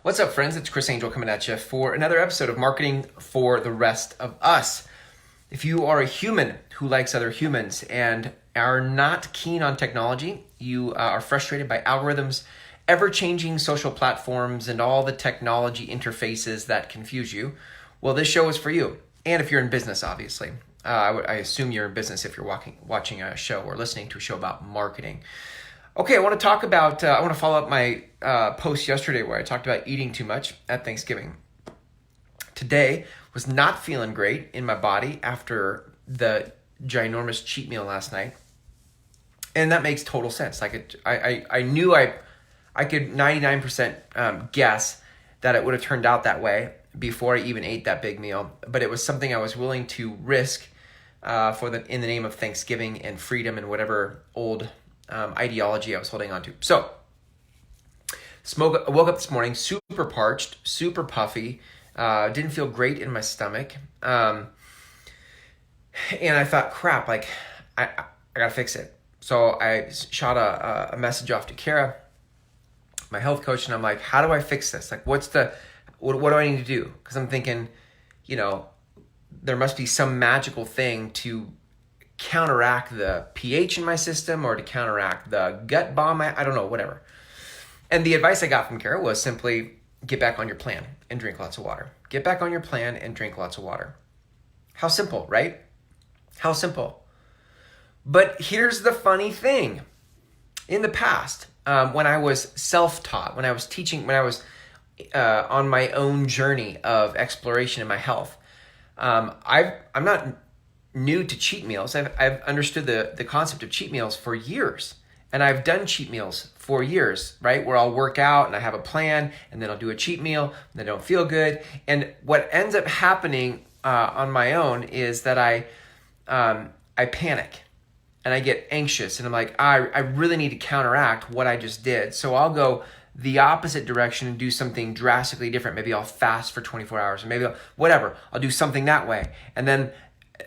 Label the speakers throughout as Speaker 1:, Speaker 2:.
Speaker 1: What's up, friends? It's Chris Angel coming at you for another episode of Marketing for the Rest of Us. If you are a human who likes other humans and are not keen on technology, you are frustrated by algorithms, ever-changing social platforms, and all the technology interfaces that confuse you, well, this show is for you. And if you're in business, obviously. I assume you're in business if you're watching a show or listening to a show about marketing. Okay, I want to follow up my post yesterday where I talked about eating too much at Thanksgiving. Today was not feeling great in my body after the ginormous cheat meal last night. And that makes total sense. I knew I could 99% guess that it would have turned out that way before I even ate that big meal. But it was something I was willing to risk in the name of Thanksgiving and freedom and whatever old ideology I was holding on to. So, I woke up this morning super parched, super puffy, didn't feel great in my stomach, and I thought, crap, I gotta fix it. So I shot a message off to Kara, my health coach, and I'm like, how do I fix this? Like, what do I need to do? Because I'm thinking, there must be some magical thing to counteract the pH in my system or to counteract the gut bomb. I don't know, whatever. And the advice I got from Kara was simply get back on your plan and drink lots of water. Get back on your plan and drink lots of water. How simple, right? How simple. But here's the funny thing. In the past, when I was self-taught, when I was teaching, when I was on my own journey of exploration in my health, I'm not new to cheat meals. I've understood the concept of cheat meals for years. And I've done cheat meals for years, right? Where I'll work out and I have a plan and then I'll do a cheat meal and I don't feel good. And what ends up happening on my own is that I panic and I get anxious and I'm like, I really need to counteract what I just did. So I'll go the opposite direction and do something drastically different. Maybe I'll fast for 24 hours or maybe I'll do something that way. And then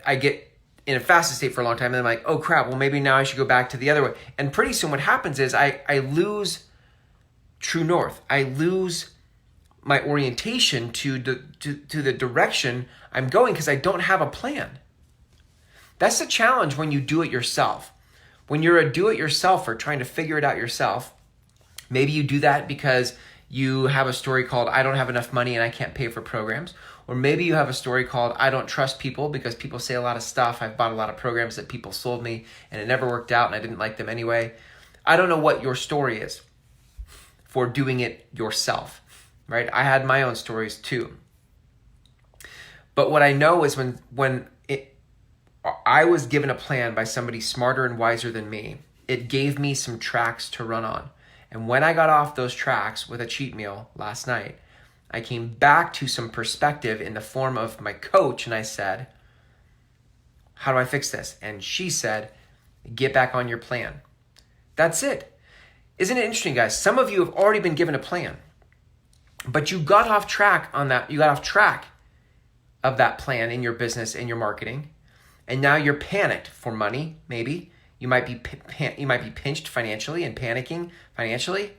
Speaker 1: I get in a fasted state for a long time and I'm like, oh crap, well maybe now I should go back to the other way. And pretty soon what happens is I lose true north. I lose my orientation to the direction I'm going because I don't have a plan. That's the challenge when you do it yourself. When you're a do-it-yourselfer trying to figure it out yourself, maybe you do that because you have a story called I don't have enough money and I can't pay for programs. Or maybe you have a story called I don't trust people because people say a lot of stuff. I've bought a lot of programs that people sold me and it never worked out and I didn't like them anyway. I don't know what your story is for doing it yourself, right? I had my own stories too. But what I know is when I was given a plan by somebody smarter and wiser than me, it gave me some tracks to run on. And when I got off those tracks with a cheat meal last night, I came back to some perspective in the form of my coach and I said, how do I fix this? And she said, get back on your plan. That's it. Isn't it interesting, guys? Some of you have already been given a plan, but you got off track on that. You got off track of that plan in your business, in your marketing, and now you're panicked for money, maybe. You might be pinched financially and panicking financially.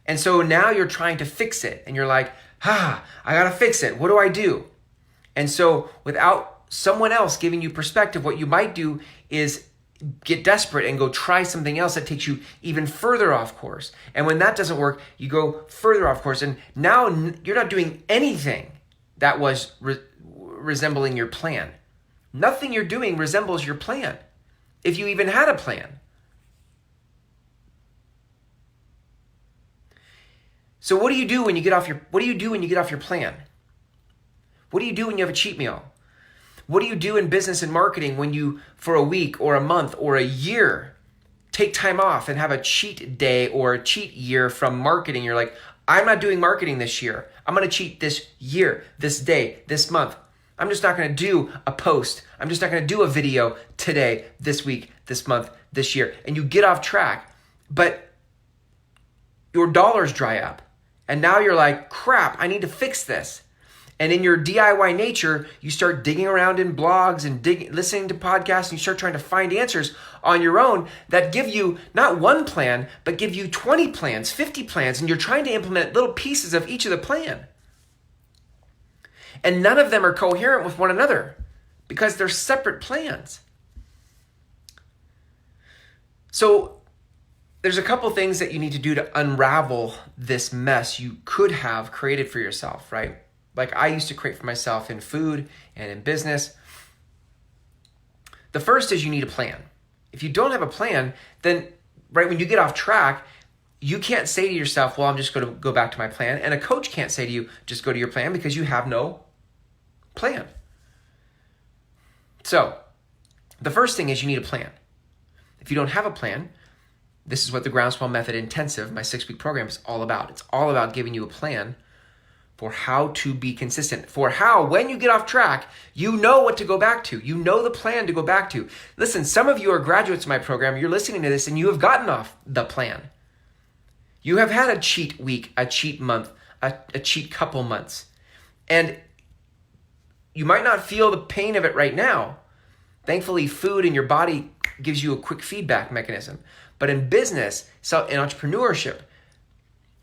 Speaker 1: And so now you're trying to fix it and you're like, I gotta fix it. What do I do? And so without someone else giving you perspective, what you might do is get desperate and go try something else that takes you even further off course. And when that doesn't work, you go further off course. And now you're not doing anything that was resembling your plan. Nothing you're doing resembles your plan, if you even had a plan. So what do you do when you get off your plan? What do you do when you have a cheat meal? What do you do in business and marketing when you, for a week or a month or a year, take time off and have a cheat day or a cheat year from marketing? You're like, I'm not doing marketing this year. I'm going to cheat this year, this day, this month. I'm just not going to do a post. I'm just not going to do a video today, this week, this month, this year. And you get off track, but your dollars dry up. And now you're like, crap, I need to fix this. And in your DIY nature, you start digging around in blogs and listening to podcasts, and you start trying to find answers on your own that give you not one plan, but give you 20 plans, 50 plans, and you're trying to implement little pieces of each of the plan. And none of them are coherent with one another because they're separate plans. So there's a couple things that you need to do to unravel this mess you could have created for yourself, right? Like I used to create for myself in food and in business. The first is you need a plan. If you don't have a plan, then right when you get off track, you can't say to yourself, well, I'm just going to go back to my plan. And a coach can't say to you, just go to your plan, because you have no plan. So the first thing is you need a plan. If you don't have a plan, this is what the Groundswell Method Intensive, my 6-week program, is all about. It's all about giving you a plan for how to be consistent, for how, when you get off track, you know what to go back to. You know the plan to go back to. Listen, some of you are graduates of my program. You're listening to this and you have gotten off the plan. You have had a cheat week, a cheat month, a cheat couple months. And you might not feel the pain of it right now. Thankfully, food in your body gives you a quick feedback mechanism. But in business, in entrepreneurship,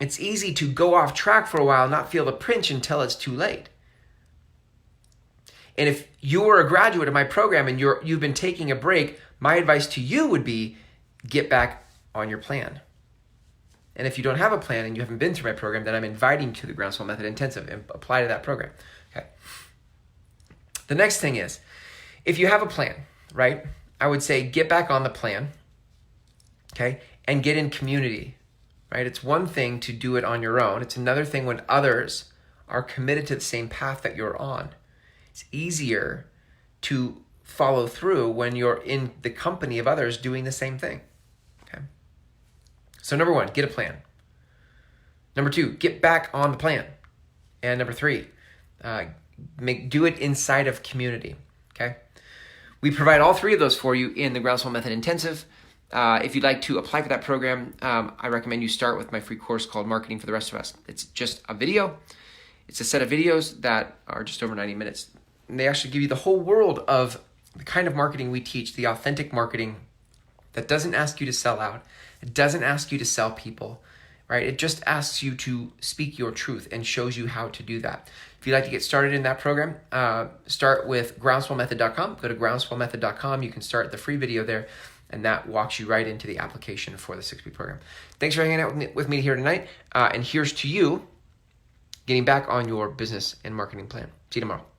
Speaker 1: it's easy to go off track for a while and not feel the pinch until it's too late. And if you are a graduate of my program and you've been taking a break, my advice to you would be get back on your plan. And if you don't have a plan and you haven't been through my program, then I'm inviting you to the Groundswell Method Intensive and apply to that program. Okay. The next thing is, if you have a plan, right, I would say get back on the plan, okay, and get in community, right? It's one thing to do it on your own. It's another thing when others are committed to the same path that you're on. It's easier to follow through when you're in the company of others doing the same thing, okay? So number one, get a plan. Number two, get back on the plan. And number three, do it inside of community, okay? We provide all three of those for you in the Groundswell Method Intensive. If you'd like to apply for that program, I recommend you start with my free course called Marketing for the Rest of Us. It's just a video. It's a set of videos that are just over 90 minutes. And they actually give you the whole world of the kind of marketing we teach, the authentic marketing that doesn't ask you to sell out. It doesn't ask you to sell people, right? It just asks you to speak your truth and shows you how to do that. If you'd like to get started in that program, start with groundswellmethod.com. Go to groundswellmethod.com. You can start the free video there, and that walks you right into the application for the 6-week program. Thanks for hanging out with me here tonight. And here's to you getting back on your business and marketing plan. See you tomorrow.